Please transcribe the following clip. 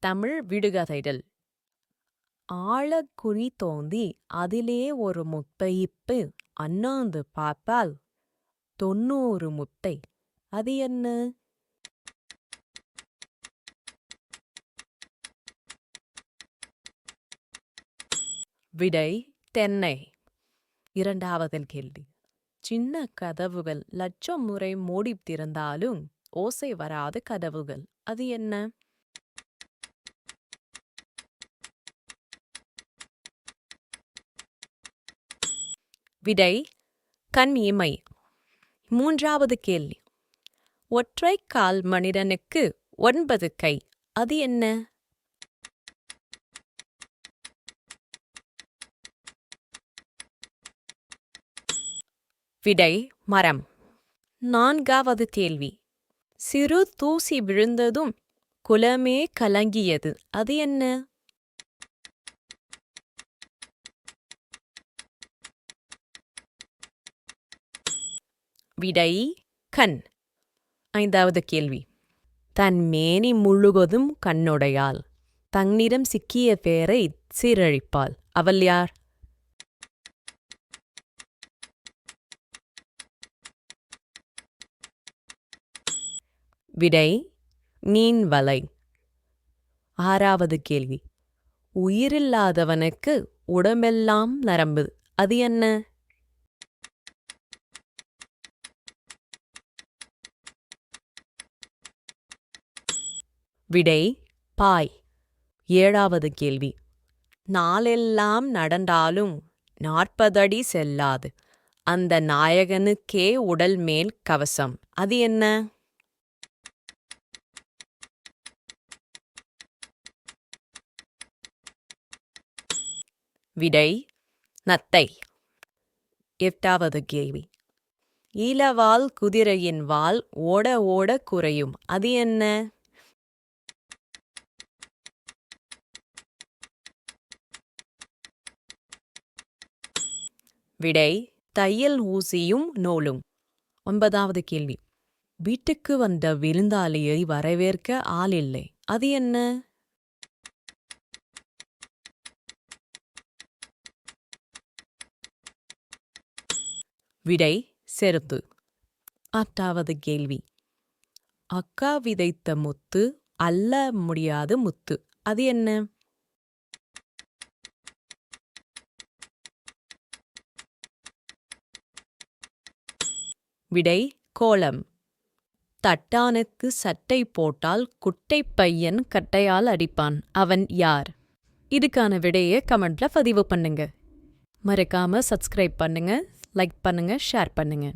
தமிழ் விடுகதைகள். ஆழக்குழி தோண்டி அதிலே ஒரு முட்டையிட்டு அண்ணாந்து பார்த்தால் 90 முட்டை. அது என்ன? விடை தென்னை. இரண்டாவது கேள்வி. சின்ன கதவுகள் லட்சம் முறை மூடித் திறந்தாலும் ஓசை வராத கதவுகள். அது என்ன? விடை கண் இமை. மூன்றாவது கேள்வி. ஒற்றை கால் மனிதனுக்கு 9 கை. அது என்ன? விடை மரம். நான்காவது கேள்வி. சிறு தூசி விழுந்ததும் குளமே கலங்கியது. அது என்ன? விடை கண். ஐந்தாவது கேள்வி. தன் மேனி முழுவதும் கண்ணுடையாள், தன்னிடம் சிக்கிய பேரை சீரழிப்பாள். அவள் யார்? விடை மீன் வலை. ஆறாவது கேள்வி. உயிரில்லாதவனுக்கு உடம்பெல்லாம் நரம்பு. அது என்ன? விடை பாய். ஏழாவது கேள்வி. நாளெல்லாம் நடந்தாலும் 40 அடி செல்லாது, அந்த நாயகனுக்கே உடல் மேல் கவசம். அது என்ன? விடை நத்தை. எட்டாவது கேள்வி. ஈலவால் குதிரையின் வால் ஓட ஓட குறையும். அது என்ன? விடை தையல் ஊசியும் நூலும். ஒன்பதாவது கேள்வி. வீட்டுக்கு வந்த விருந்தாளியை வரவேற்க ஆள் இல்லை. அது என்ன? விடை செருத்து. பத்தாவது கேள்வி. அக்கா விதைத்த முத்து அல்ல முடியாத முத்து. அது என்ன? விடை கோலம். தட்டானுக்கு சட்டை போட்டால் குட்டை பையன் கட்டையால் அடிப்பான். அவன் யார்? இதுக்கான விடையை கமெண்ட்ல பதிவு பண்ணுங்க. மறக்காம சப்ஸ்கிரைப் பண்ணுங்க, லைக் பண்ணுங்க, ஷேர் பண்ணுங்க.